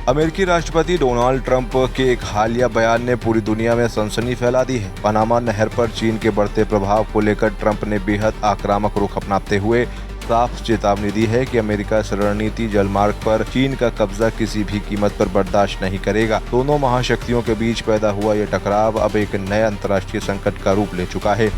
अमेरिकी राष्ट्रपति Donald Trump के एक हालिया बयान ने पूरी दुनिया में सनसनी फैला दी है। पनामा नहर पर चीन के बढ़ते प्रभाव को लेकर ट्रंप ने बेहद आक्रामक रुख अपनाते हुए साफ चेतावनी दी है कि अमेरिका इस रणनीति जलमार्ग पर चीन का कब्जा किसी भी कीमत पर बर्दाश्त नहीं करेगा। दोनों महाशक्तियों के बीच पैदा हुआ ये टकराव अब एक नए अंतर्राष्ट्रीय संकट का रूप ले चुका है।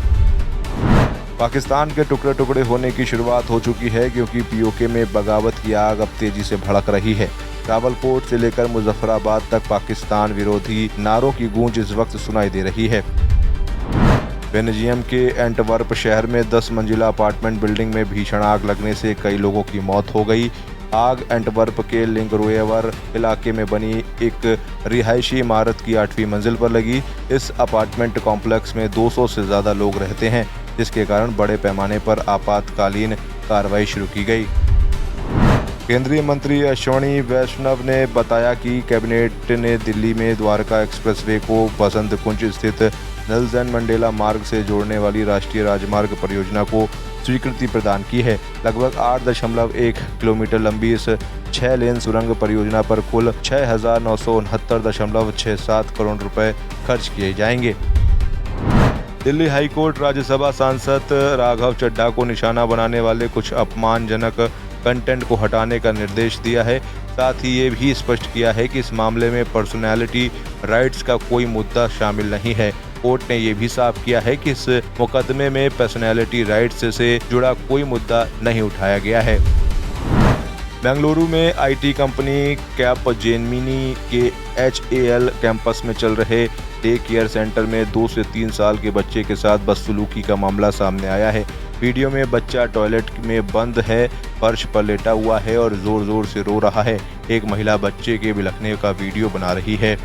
पाकिस्तान के टुकड़े टुकड़े होने की शुरुआत हो चुकी है, क्योंकि पीओके में बगावत की आग अब तेजी से भड़क रही है। रावलकोट से लेकर मुजफ्फराबाद तक पाकिस्तान विरोधी नारों की गूंज इस वक्त सुनाई दे रही है। बेल्जियम के एंटवर्प शहर में 10 मंजिला अपार्टमेंट बिल्डिंग में भीषण आग लगने से कई लोगों की मौत हो गई। आग एंटवर्प के लिंगरोएवर इलाके में बनी एक रिहायशी इमारत की 8वीं मंजिल पर लगी। इस अपार्टमेंट कॉम्प्लेक्स में 200 से ज़्यादा लोग रहते हैं, जिसके कारण बड़े पैमाने पर आपातकालीन कार्रवाई शुरू की गई। केंद्रीय मंत्री अश्विनी वैष्णव ने बताया कि कैबिनेट ने दिल्ली में द्वारका एक्सप्रेसवे को बसंत कुंज स्थित नेल्सन मंडेला मार्ग से जोड़ने वाली राष्ट्रीय राजमार्ग परियोजना को स्वीकृति प्रदान की है। लगभग 8.1 किलोमीटर लंबी इस 6 लेन सुरंग परियोजना पर कुल 6,969.67 करोड़ रुपए खर्च किए जाएंगे। दिल्ली हाईकोर्ट राज्यसभा सांसद राघव चड्ढा को निशाना बनाने वाले कुछ अपमानजनक कंटेंट को हटाने का निर्देश दिया है। साथ ही ये भी स्पष्ट किया है कि इस मामले में पर्सनैलिटी राइट्स का कोई मुद्दा शामिल नहीं है। कोर्ट ने ये भी साफ किया है कि इस मुकदमे में पर्सनैलिटी राइट्स से जुड़ा कोई मुद्दा नहीं उठाया गया है। बेंगलुरु में आईटी कंपनी कैपजेमिनी के HAL कैंपस में चल रहे डे केयर सेंटर में 2 से 3 साल के बच्चे के साथ बदसलूकी का मामला सामने आया है। वीडियो में बच्चा टॉयलेट में बंद है, फर्श पर लेटा हुआ है और जोर जोर से रो रहा है। एक महिला बच्चे के बिलखने का वीडियो बना रही है।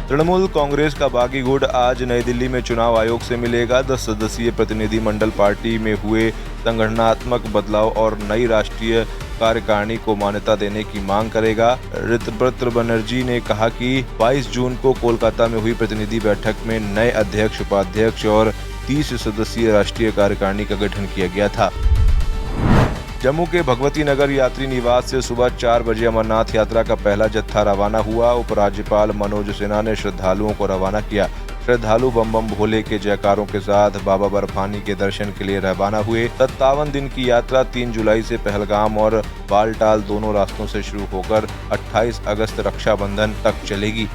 तृणमूल कांग्रेस का बागी गुट आज नई दिल्ली में चुनाव आयोग से मिलेगा। 10 सदस्यीय प्रतिनिधि मंडल पार्टी में हुए संगठनात्मक बदलाव और नई राष्ट्रीय कार्यकारिणी को मान्यता देने की मांग करेगा। ऋतव्रत बनर्जी ने कहा कि 22 जून को कोलकाता में हुई प्रतिनिधि बैठक में नए अध्यक्ष, उपाध्यक्ष और 30 सदस्यीय राष्ट्रीय कार्यकारिणी का गठन किया गया था। जम्मू के भगवती नगर यात्री निवास से सुबह 4 बजे अमरनाथ यात्रा का पहला जत्था रवाना हुआ। उपराज्यपाल मनोज सिन्हा ने श्रद्धालुओं को रवाना किया। श्रद्धालु बम बम भोले के जयकारों के साथ बाबा बर्फानी के दर्शन के लिए रवाना हुए। 57 दिन की यात्रा 3 जुलाई से पहलगाम और बालटाल दोनों रास्तों से शुरू होकर 28 अगस्त रक्षाबंधन तक चलेगी।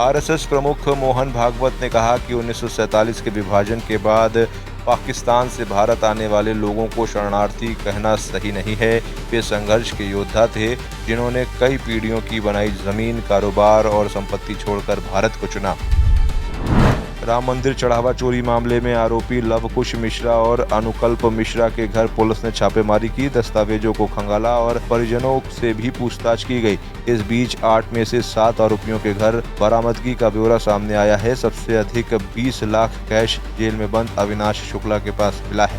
RSS प्रमुख मोहन भागवत ने कहा कि 1947 के विभाजन के बाद पाकिस्तान से भारत आने वाले लोगों को शरणार्थी कहना सही नहीं है। वे संघर्ष के योद्धा थे, जिन्होंने कई पीढ़ियों की बनाई जमीन, कारोबार और संपत्ति छोड़कर भारत को चुना। राम मंदिर चढ़ावा चोरी मामले में आरोपी लवकुश मिश्रा और अनुकल्प मिश्रा के घर पुलिस ने छापेमारी की। दस्तावेजों को खंगाला और परिजनों से भी पूछताछ की गई। इस बीच 8 में से 7 आरोपियों के घर बरामदगी का ब्यौरा सामने आया है। सबसे अधिक 20 लाख कैश जेल में बंद अविनाश शुक्ला के पास मिला है।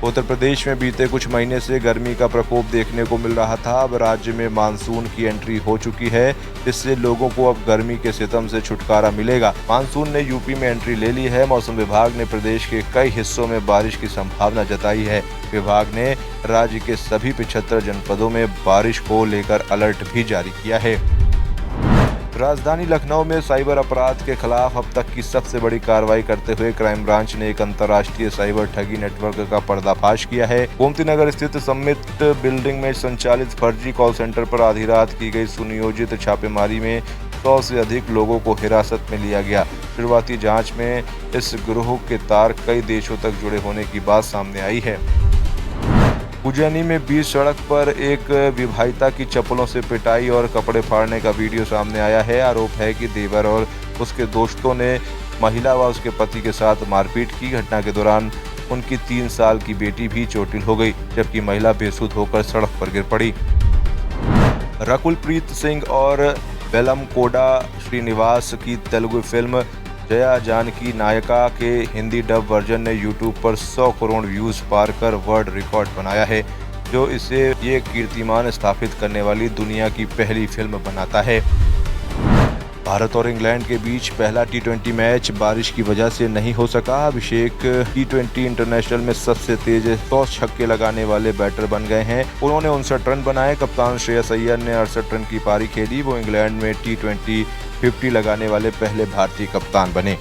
उत्तर प्रदेश में बीते कुछ महीने से गर्मी का प्रकोप देखने को मिल रहा था। अब राज्य में मानसून की एंट्री हो चुकी है, जिससे लोगों को अब गर्मी के सितम से छुटकारा मिलेगा। मानसून ने यूपी में एंट्री ले ली है। मौसम विभाग ने प्रदेश के कई हिस्सों में बारिश की संभावना जताई है। विभाग ने राज्य के सभी 75 जनपदों में बारिश को लेकर अलर्ट भी जारी किया है। राजधानी लखनऊ में साइबर अपराध के खिलाफ अब तक की सबसे बड़ी कार्रवाई करते हुए क्राइम ब्रांच ने एक अंतर्राष्ट्रीय साइबर ठगी नेटवर्क का पर्दाफाश किया है। गोमती नगर स्थित समिट बिल्डिंग में संचालित फर्जी कॉल सेंटर पर आधी रात की गई सुनियोजित छापेमारी में 100 से अधिक लोगों को हिरासत में लिया गया। शुरुआती जांच में इस गिरोह के तार कई देशों तक जुड़े होने की बात सामने आई है। उज्जैनी में बीच सड़क पर एक विवाहिता की चप्पलों से पिटाई और कपड़े फाड़ने का वीडियो सामने आया है। आरोप है कि देवर और उसके दोस्तों ने महिला व उसके पति के साथ मारपीट की। घटना के दौरान उनकी 3 साल की बेटी भी चोटिल हो गई, जबकि महिला बेसुध होकर सड़क पर गिर पड़ी। रकुलप्रीत सिंह और वेलमकोडा श्रीनिवास की तेलुगु फिल्म जया जानकी नायका के हिंदी डब वर्जन ने यूट्यूब पर 100 करोड़ व्यूज पार कर वर्ल्ड रिकॉर्ड बनाया है, जो इसे ये कीर्तिमान स्थापित करने वाली दुनिया की पहली फिल्म बनाता है। भारत और इंग्लैंड के बीच पहला टी20 मैच बारिश की वजह से नहीं हो सका। अभिषेक टी20 इंटरनेशनल में सबसे तेज 100 छक्के लगाने वाले बैटर बन गए हैं। उन्होंने 59 रन बनाए। कप्तान श्रेयस अय्यर ने 68 रन की पारी खेली। वो इंग्लैंड में टी20 50 लगाने वाले पहले भारतीय कप्तान बने।